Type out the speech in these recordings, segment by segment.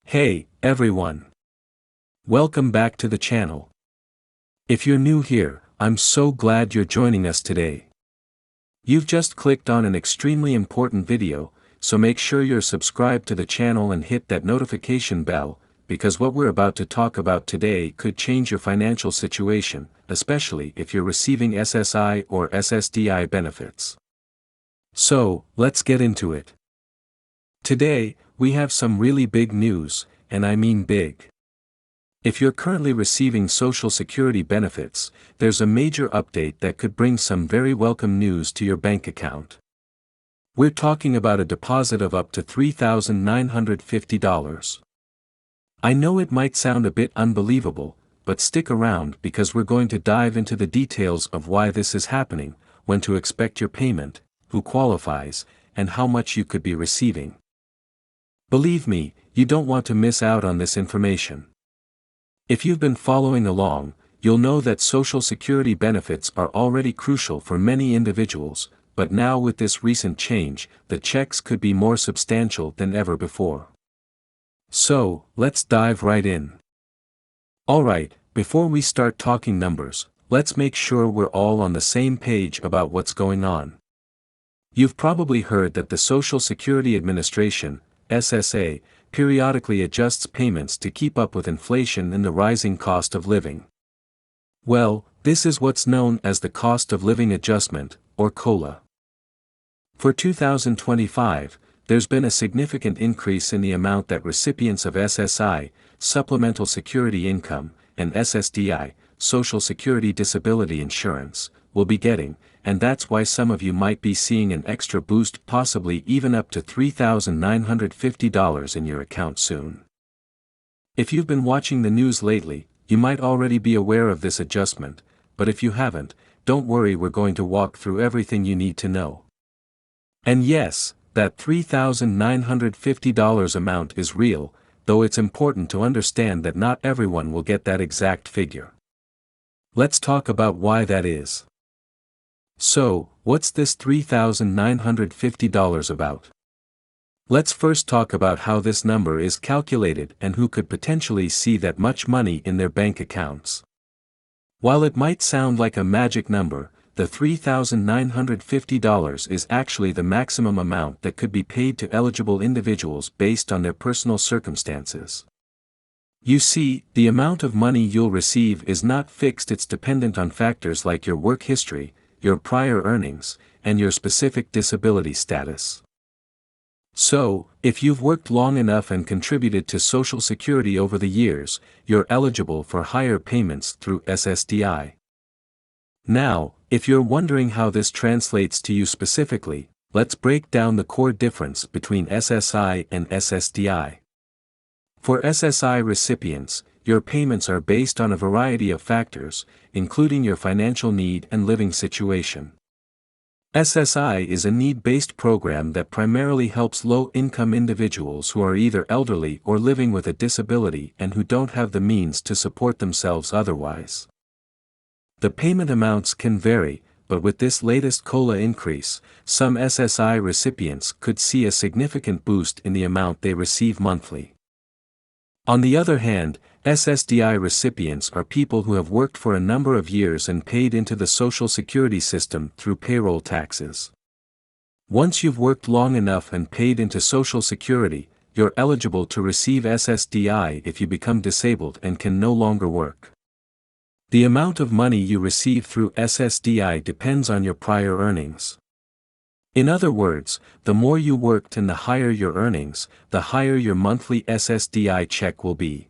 Hey, everyone. Welcome back to the channel. If you're new here, I'm so glad you're joining us today. You've just clicked on an extremely important video, so make sure you're subscribed to the channel and hit that notification bell, because what we're about to talk about today could change your financial situation, especially if you're receiving SSI or SSDI benefits. So, let's get into it. Today, we have some really big news, and I mean big. If you're currently receiving Social Security benefits, there's a major update that could bring some very welcome news to your bank account. We're talking about a deposit of up to $3,950. I know it might sound a bit unbelievable, but stick around because we're going to dive into the details of why this is happening, when to expect your payment, who qualifies, and how much you could be receiving. Believe me, you don't want to miss out on this information. If you've been following along, you'll know that Social Security benefits are already crucial for many individuals, but now with this recent change, the checks could be more substantial than ever before. So, let's dive right in. Alright, before we start talking numbers, let's make sure we're all on the same page about what's going on. You've probably heard that the Social Security Administration, SSA, periodically adjusts payments to keep up with inflation and the rising cost of living. Well, this is what's known as the Cost of Living Adjustment, or COLA. For 2025, there's been a significant increase in the amount that recipients of SSI, Supplemental Security Income, and SSDI, Social Security Disability Insurance, will be getting, and that's why some of you might be seeing an extra boost, possibly even up to $3,950 in your account soon. If you've been watching the news lately, you might already be aware of this adjustment, but if you haven't, don't worry, we're going to walk through everything you need to know. And yes, that $3,950 amount is real, though it's important to understand that not everyone will get that exact figure. Let's talk about why that is. So, what's this $3,950 about? Let's first talk about how this number is calculated and who could potentially see that much money in their bank accounts. While it might sound like a magic number, the $3,950 is actually the maximum amount that could be paid to eligible individuals based on their personal circumstances. You see, the amount of money you'll receive is not fixed, it's dependent on factors like your work history, your prior earnings, and your specific disability status. So, if you've worked long enough and contributed to Social Security over the years, you're eligible for higher payments through SSDI. Now, if you're wondering how this translates to you specifically, let's break down the core difference between SSI and SSDI. For SSI recipients, your payments are based on a variety of factors, including your financial need and living situation. SSI is a need-based program that primarily helps low-income individuals who are either elderly or living with a disability and who don't have the means to support themselves otherwise. The payment amounts can vary, but with this latest COLA increase, some SSI recipients could see a significant boost in the amount they receive monthly. On the other hand, SSDI recipients are people who have worked for a number of years and paid into the Social Security system through payroll taxes. Once you've worked long enough and paid into Social Security, you're eligible to receive SSDI if you become disabled and can no longer work. The amount of money you receive through SSDI depends on your prior earnings. In other words, the more you worked and the higher your earnings, the higher your monthly SSDI check will be.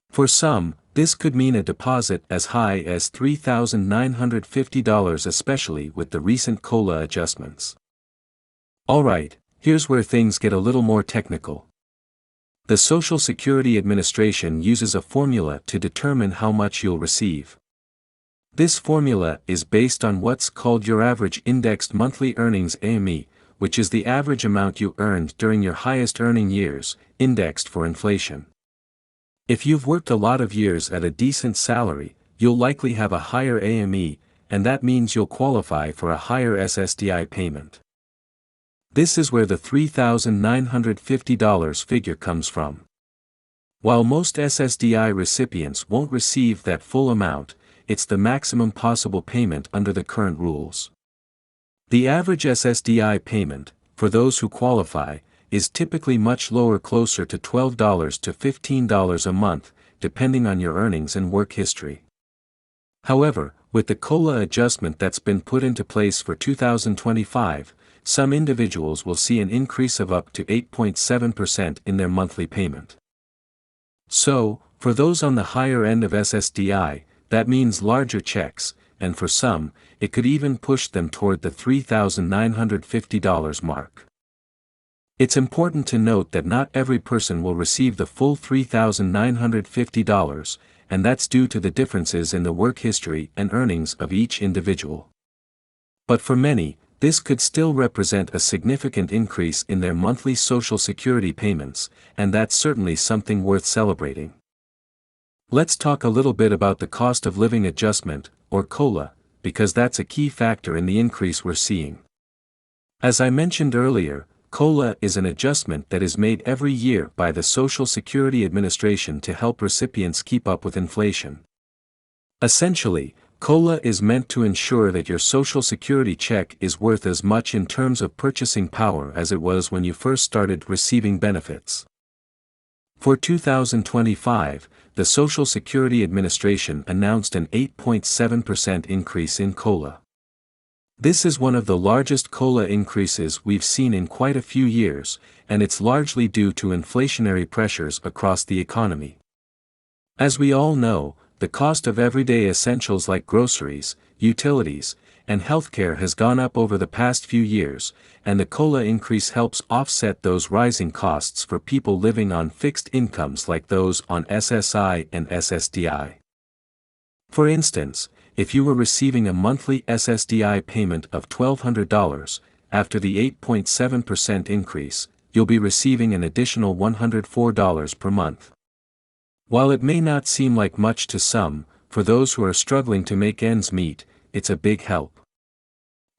For some, this could mean a deposit as high as $3,950, especially with the recent COLA adjustments. Alright, here's where things get a little more technical. The Social Security Administration uses a formula to determine how much you'll receive. This formula is based on what's called your average indexed monthly earnings AME, which is the average amount you earned during your highest earning years, indexed for inflation. If you've worked a lot of years at a decent salary, you'll likely have a higher AME, and that means you'll qualify for a higher SSDI payment. This is where the $3,950 figure comes from. While most SSDI recipients won't receive that full amount, it's the maximum possible payment under the current rules. The average SSDI payment, for those who qualify, is typically much lower, closer to $12 to $15 a month, depending on your earnings and work history. However, with the COLA adjustment that's been put into place for 2025, some individuals will see an increase of up to 8.7% in their monthly payment. So, for those on the higher end of SSDI, that means larger checks, and for some, it could even push them toward the $3,950 mark. It's important to note that not every person will receive the full $3,950, and that's due to the differences in the work history and earnings of each individual. But for many, this could still represent a significant increase in their monthly Social Security payments, and that's certainly something worth celebrating. Let's talk a little bit about the cost of living adjustment, or COLA, because that's a key factor in the increase we're seeing. As I mentioned earlier, COLA is an adjustment that is made every year by the Social Security Administration to help recipients keep up with inflation. Essentially, COLA is meant to ensure that your Social Security check is worth as much in terms of purchasing power as it was when you first started receiving benefits. For 2025, the Social Security Administration announced an 8.7% increase in COLA. This is one of the largest COLA increases we've seen in quite a few years, and it's largely due to inflationary pressures across the economy. As we all know, the cost of everyday essentials like groceries, utilities, and healthcare has gone up over the past few years, and the COLA increase helps offset those rising costs for people living on fixed incomes like those on SSI and SSDI. For instance, if you were receiving a monthly SSDI payment of $1,200, after the 8.7% increase, you'll be receiving an additional $104 per month. While it may not seem like much to some, for those who are struggling to make ends meet, it's a big help.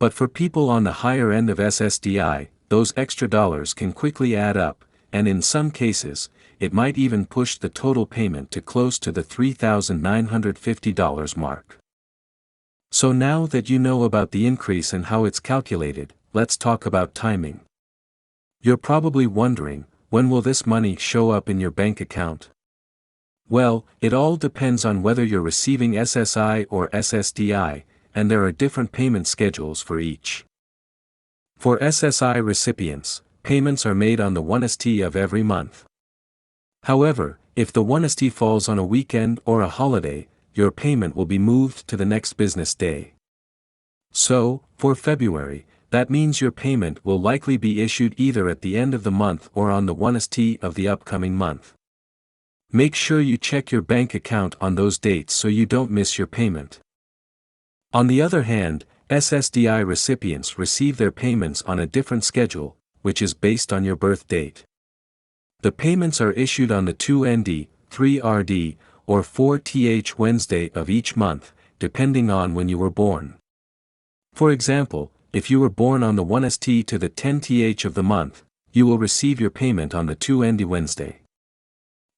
But for people on the higher end of SSDI, those extra dollars can quickly add up, and in some cases, it might even push the total payment to close to the $3,950 mark. So now that you know about the increase and how it's calculated, let's talk about timing. You're probably wondering, when will this money show up in your bank account? Well, it all depends on whether you're receiving SSI or SSDI, and there are different payment schedules for each. For SSI recipients, payments are made on the 1st of every month. However, if the 1st falls on a weekend or a holiday, your payment will be moved to the next business day. So, for February, that means your payment will likely be issued either at the end of the month or on the 1st of the upcoming month. Make sure you check your bank account on those dates so you don't miss your payment. On the other hand, SSDI recipients receive their payments on a different schedule, which is based on your birth date. The payments are issued on the 2nd, 3rd, or 4th Wednesday of each month, depending on when you were born. For example, if you were born on the 1st to the 10th of the month, you will receive your payment on the 2nd Wednesday.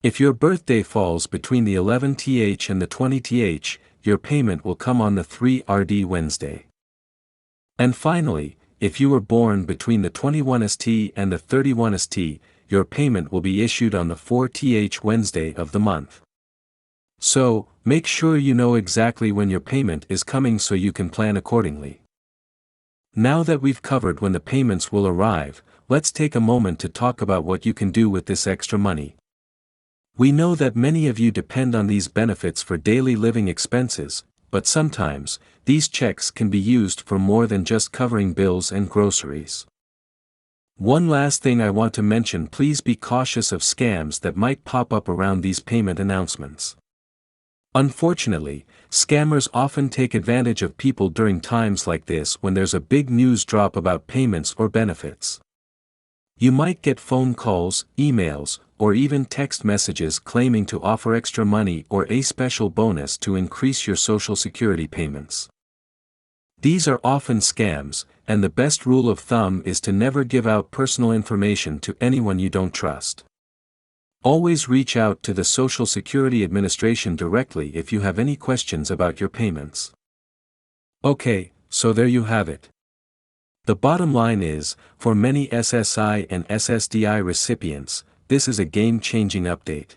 If your birthday falls between the 11th and the 20th, your payment will come on the 3rd Wednesday. And finally, if you were born between the 21st and the 31st, your payment will be issued on the 4th Wednesday of the month. So, make sure you know exactly when your payment is coming so you can plan accordingly. Now that we've covered when the payments will arrive, let's take a moment to talk about what you can do with this extra money. We know that many of you depend on these benefits for daily living expenses, but sometimes, these checks can be used for more than just covering bills and groceries. One last thing I want to mention: please be cautious of scams that might pop up around these payment announcements. Unfortunately, scammers often take advantage of people during times like this when there's a big news drop about payments or benefits. You might get phone calls, emails, or even text messages claiming to offer extra money or a special bonus to increase your Social Security payments. These are often scams, and the best rule of thumb is to never give out personal information to anyone you don't trust. Always reach out to the Social Security Administration directly if you have any questions about your payments. Okay, so there you have it. The bottom line is, for many SSI and SSDI recipients, this is a game-changing update.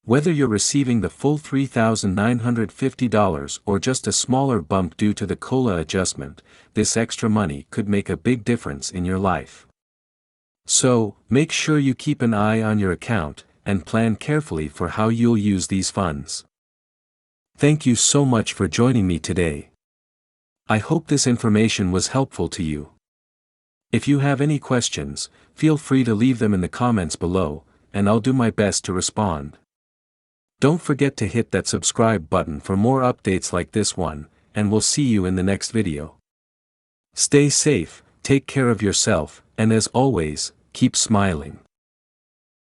Whether you're receiving the full $3,950 or just a smaller bump due to the COLA adjustment, this extra money could make a big difference in your life. So, make sure you keep an eye on your account, and plan carefully for how you'll use these funds. Thank you so much for joining me today. I hope this information was helpful to you. If you have any questions, feel free to leave them in the comments below, and I'll do my best to respond. Don't forget to hit that subscribe button for more updates like this one, and we'll see you in the next video. Stay safe, take care of yourself, and as always, keep smiling.